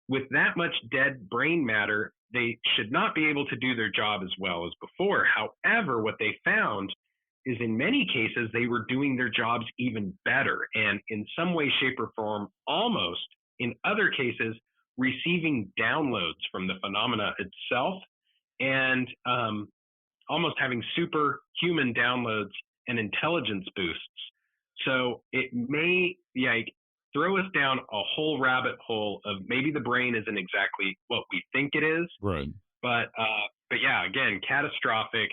with that much dead brain matter, they should not be able to do their job as well as before. However, what they found is in many cases, they were doing their jobs even better. And in some way, shape, or form, almost in other cases, receiving downloads from the phenomena itself and almost having superhuman downloads and intelligence boosts. So it may throw us down a whole rabbit hole of maybe the brain isn't exactly what we think it is. Right. But yeah, again, catastrophic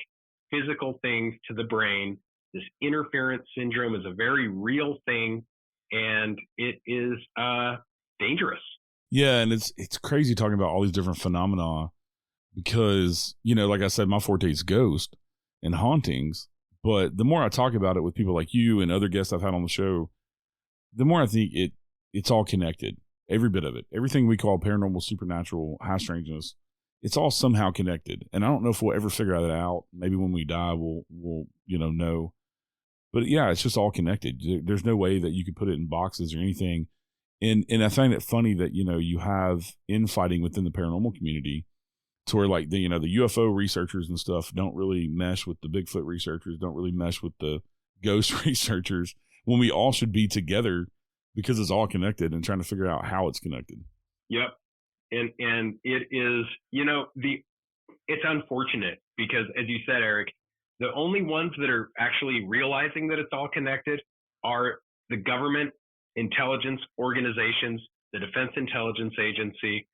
physical things to the brain. This interference syndrome is a very real thing, and it is dangerous. Yeah, and it's crazy talking about all these different phenomena because, you know, like I said, my forte is ghost and hauntings. But the more I talk about it with people like you and other guests I've had on the show, the more I think it's all connected. Every bit of it. Everything we call paranormal, supernatural, high strangeness, it's all somehow connected. And I don't know if we'll ever figure that out. Maybe when we die, we'll know. But yeah, it's just all connected. There's no way that you could put it in boxes or anything. And I find it funny that, you know, you have infighting within the paranormal community to where like the UFO researchers and stuff don't really mesh with the Bigfoot researchers, don't really mesh with the ghost researchers, when we all should be together because it's all connected and trying to figure out how it's connected. Yep. And it is, you know, it's unfortunate because, as you said, Eric, the only ones that are actually realizing that it's all connected are the government intelligence organizations, the Defense Intelligence Agency,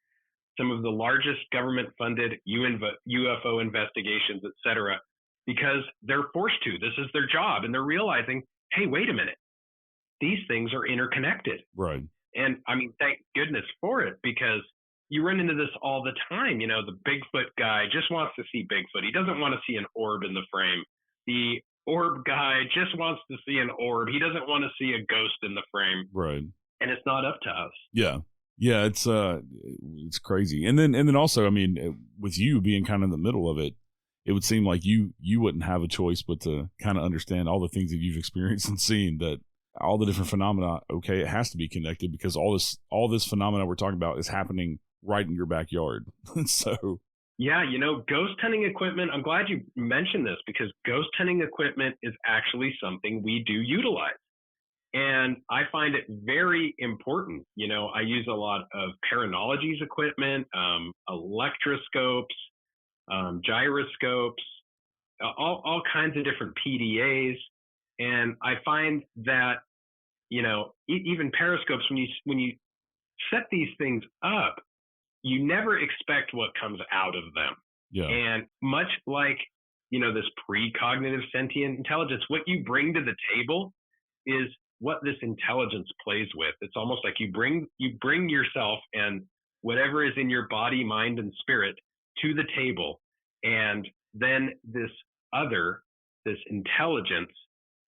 some of the largest government-funded UFO investigations, et cetera, because they're forced to. This is their job, and they're realizing, hey, wait a minute, these things are interconnected. Right. And I mean, thank goodness for it, because you run into this all the time. You know, the Bigfoot guy just wants to see Bigfoot. He doesn't want to see an orb in the frame. The orb guy just wants to see an orb. He doesn't want to see a ghost in the frame. Right. And it's not up to us. Yeah. Yeah, it's crazy. And then also, I mean, with you being kind of in the middle of it, it would seem like you wouldn't have a choice but to kind of understand all the things that you've experienced and seen, that all the different phenomena, okay, it has to be connected because all this phenomena we're talking about is happening right in your backyard. So Yeah, ghost hunting equipment, I'm glad you mentioned this because ghost hunting equipment is actually something we do utilize. And I find it very important. I use a lot of Paranology's equipment, electroscopes, gyroscopes, all kinds of different PDAs. And I find that, even periscopes, when you set these things up, you never expect what comes out of them. Yeah. And much like, this precognitive sentient intelligence, what you bring to the table is what this intelligence plays with. It's almost like you bring yourself and whatever is in your body, mind, and spirit to the table. And then this intelligence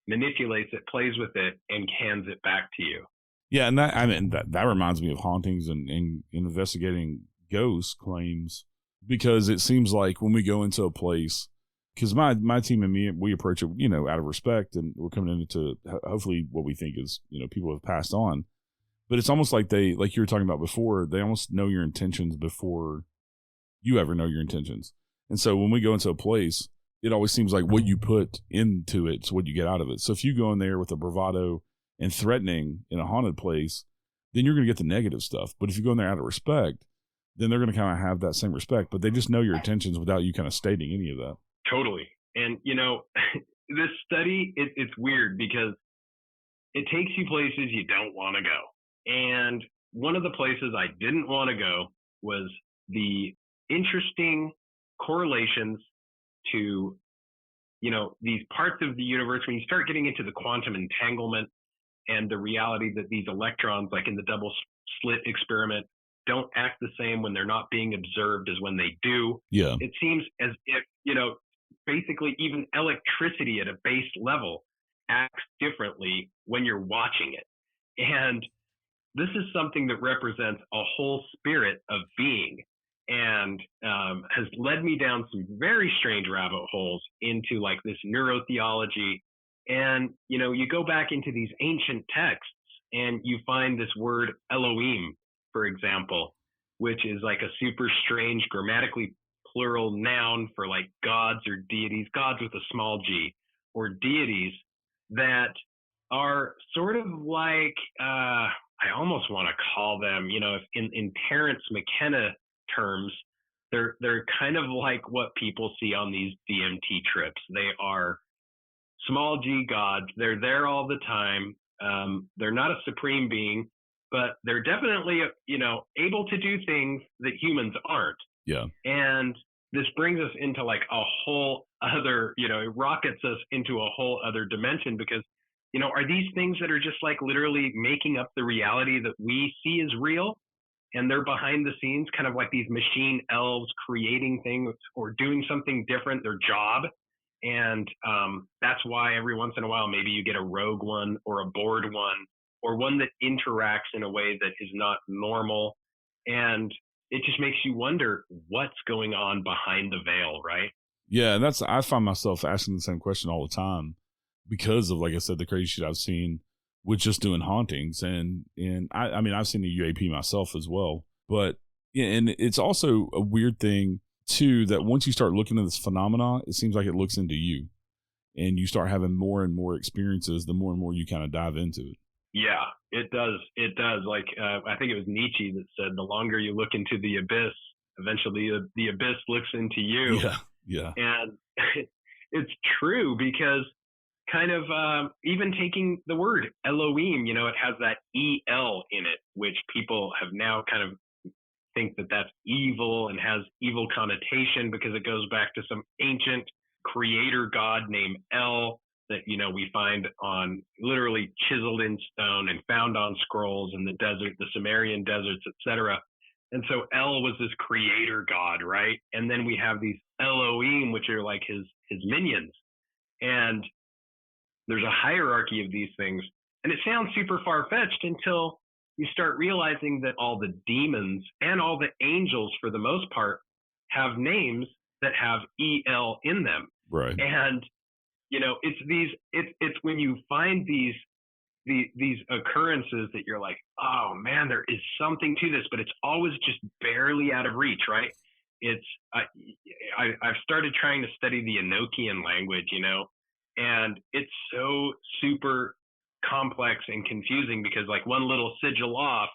manipulates it, plays with it, and hands it back to you. Yeah, and that reminds me of hauntings and investigating ghost claims, because it seems like when we go into a place, because my team and me, we approach it, out of respect, and we're coming into hopefully what we think is, people have passed on, but it's almost like like you were talking about before, they almost know your intentions before you ever know your intentions. And so when we go into a place, it always seems like what you put into it is what you get out of it. So if you go in there with a bravado and threatening in a haunted place, then you're going to get the negative stuff. But if you go in there out of respect, then they're going to kind of have that same respect, but they just know your intentions without you kind of stating any of that. Totally. And, this study, it's weird because it takes you places you don't want to go. And one of the places I didn't want to go was the interesting correlations to, these parts of the universe. When you start getting into the quantum entanglement and the reality that these electrons, like in the double slit experiment, don't act the same when they're not being observed as when they do. Yeah. It seems as if, basically even electricity at a base level acts differently when you're watching it. And this is something that represents a whole spirit of being, and has led me down some very strange rabbit holes into like this neurotheology. And, you go back into these ancient texts and you find this word Elohim, for example, which is like a super strange grammatically plural noun for like gods or deities, gods with a small g, or deities that are sort of like, I almost want to call them, if in Terence McKenna terms, they're kind of like what people see on these DMT trips. They are small g gods. They're there all the time. They're not a supreme being, but they're definitely, able to do things that humans aren't. Yeah. And this brings us into like a whole other, it rockets us into a whole other dimension because, are these things that are just like literally making up the reality that we see as real? And they're behind the scenes, kind of like these machine elves creating things or doing something different, their job. And that's why every once in a while, maybe you get a rogue one or a bored one or one that interacts in a way that is not normal. And it just makes you wonder what's going on behind the veil, right? Yeah, and I find myself asking the same question all the time because of, like I said, the crazy shit I've seen with just doing hauntings. And I mean, I've seen the UAP myself as well. But, and it's also a weird thing, too, that once you start looking at this phenomena, it seems like it looks into you. And you start having more and more experiences, the more and more you kind of dive into it. Yeah, it does. It does. Like, I think it was Nietzsche that said, the longer you look into the abyss, eventually the abyss looks into you. Yeah, yeah. And it's true because kind of even taking the word Elohim, it has that E-L in it, which people have now kind of think that that's evil and has evil connotation because it goes back to some ancient creator god named El that, we find on literally chiseled in stone and found on scrolls in the desert, the Sumerian deserts, etc. And so El was this creator god, right? And then we have these Elohim, which are like his minions. And there's a hierarchy of these things. And it sounds super far-fetched until you start realizing that all the demons and all the angels, for the most part, have names that have E-L in them. Right. And, it's when you find these occurrences that you're like, oh man, there is something to this, but it's always just barely out of reach, right? it's I've started trying to study the Enochian language, and it's so super complex and confusing because like one little sigil off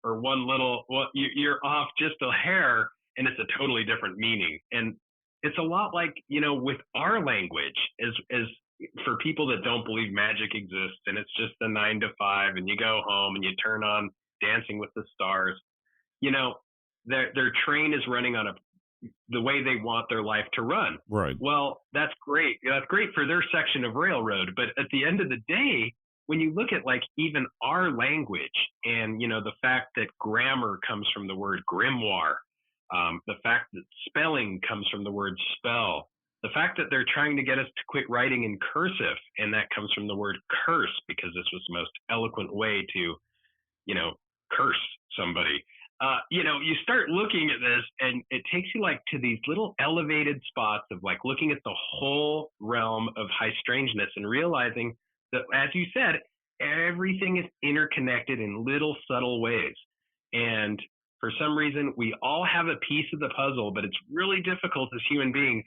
or one little, you're off just a hair and it's a totally different meaning. And it's a lot like, with our language as for people that don't believe magic exists and it's just a 9 to 5 and you go home and you turn on Dancing with the Stars, their train is running on the way they want their life to run. Right. Well, that's great. That's great for their section of railroad. But at the end of the day, when you look at like even our language and, the fact that grammar comes from the word grimoire, the fact that spelling comes from the word spell, the fact that they're trying to get us to quit writing in cursive, and that comes from the word curse because this was the most eloquent way to, curse somebody. You start looking at this and it takes you like to these little elevated spots of like looking at the whole realm of high strangeness and realizing that, as you said, everything is interconnected in little subtle ways. And for some reason, we all have a piece of the puzzle, but it's really difficult as human beings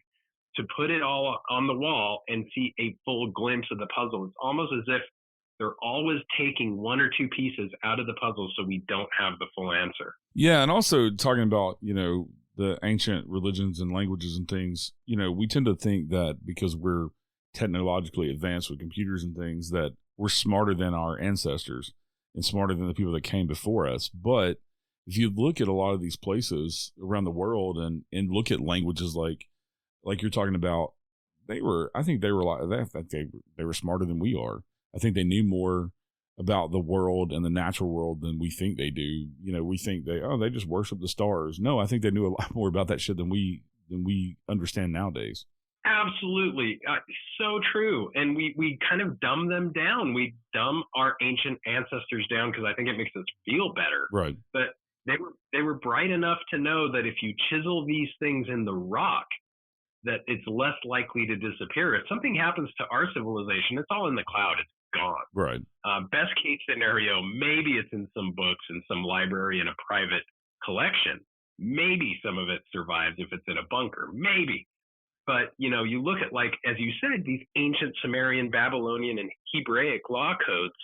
to put it all on the wall and see a full glimpse of the puzzle. It's almost as if they're always taking one or two pieces out of the puzzle so we don't have the full answer. Yeah, and also talking about, the ancient religions and languages and things, we tend to think that because we're technologically advanced with computers and things that we're smarter than our ancestors and smarter than the people that came before us. But if you look at a lot of these places around the world and look at languages like you're talking about, they were smarter than we are. I think they knew more about the world and the natural world than we think they do. We think they just worship the stars. No, I think they knew a lot more about that shit than we understand nowadays. Absolutely. So true. And we kind of dumb them down. We dumb our ancient ancestors down because I think it makes us feel better. Right. But they were bright enough to know that if you chisel these things in the rock, that it's less likely to disappear. If something happens to our civilization, it's all in the cloud. It's gone. Right. Best case scenario, maybe it's in some books in some library in a private collection. Maybe some of it survives if it's in a bunker. Maybe. But, you look at, like, as you said, these ancient Sumerian, Babylonian, and Hebraic law codes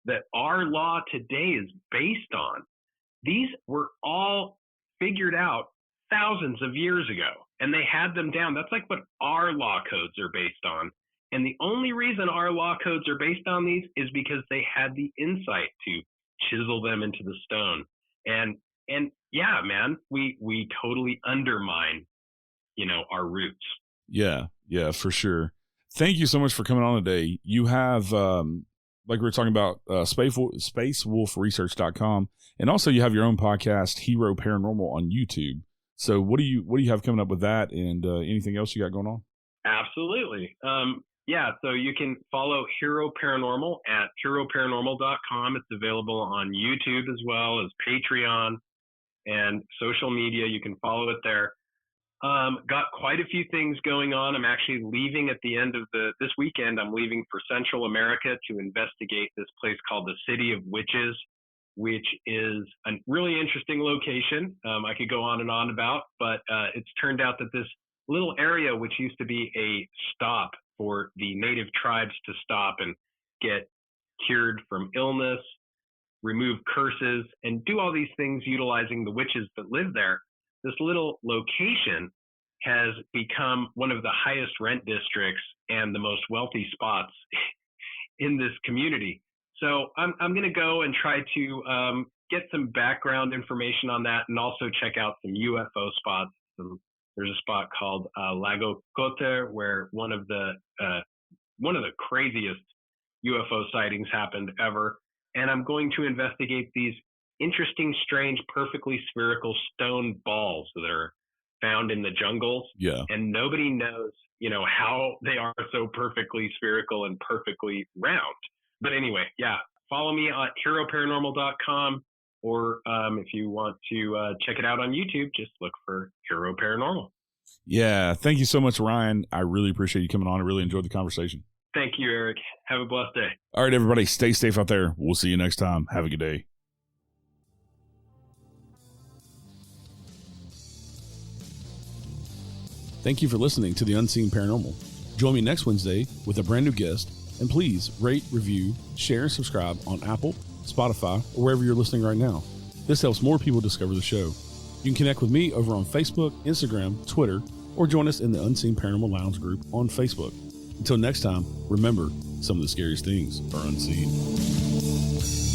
that our law today is based on. These were all figured out thousands of years ago, and they had them down. That's like what our law codes are based on. And the only reason our law codes are based on these is because they had the insight to chisel them into the stone. And yeah, man, we totally undermine, our roots. Yeah, for sure. Thank you so much for coming on today. You have, like we were talking about, spacewolfresearch.com, and also you have your own podcast, Hero Paranormal, on YouTube. So what do you have coming up with that, and anything else you got going on? Absolutely. Yeah, so you can follow Hero Paranormal at heroparanormal.com. It's available on YouTube as well as Patreon and social media. You can follow it there. Got quite a few things going on. I'm actually leaving at the end of this weekend. I'm leaving for Central America to investigate this place called the City of Witches, which is a really interesting location. I could go on and on about, but it's turned out that this little area, which used to be a stop for the native tribes to stop and get cured from illness, remove curses, and do all these things utilizing the witches that live there, this little location has become one of the highest rent districts and the most wealthy spots in this community. So I'm going to go and try to get some background information on that, and also check out some UFO spots. There's a spot called Lago Cote where one of the craziest UFO sightings happened ever. And I'm going to investigate these interesting, strange, perfectly spherical stone balls that are found in the jungles. Yeah. And nobody knows, how they are so perfectly spherical and perfectly round. But anyway, yeah, follow me at heroparanormal.com, or if you want to check it out on YouTube, just look for Hero Paranormal. Yeah. Thank you so much, Ryan. I really appreciate you coming on. I really enjoyed the conversation. Thank you, Eric. Have a blessed day. All right, everybody, stay safe out there. We'll see you next time. Have a good day. Thank you for listening to The Unseen Paranormal. Join me next Wednesday with a brand new guest, and please rate, review, share, and subscribe on Apple, Spotify, or wherever you're listening right now. This helps more people discover the show. You can connect with me over on Facebook, Instagram, Twitter, or join us in the Unseen Paranormal Lounge group on Facebook. Until next time, remember, some of the scariest things are unseen.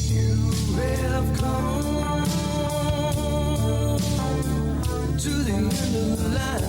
You have come to the end of the line.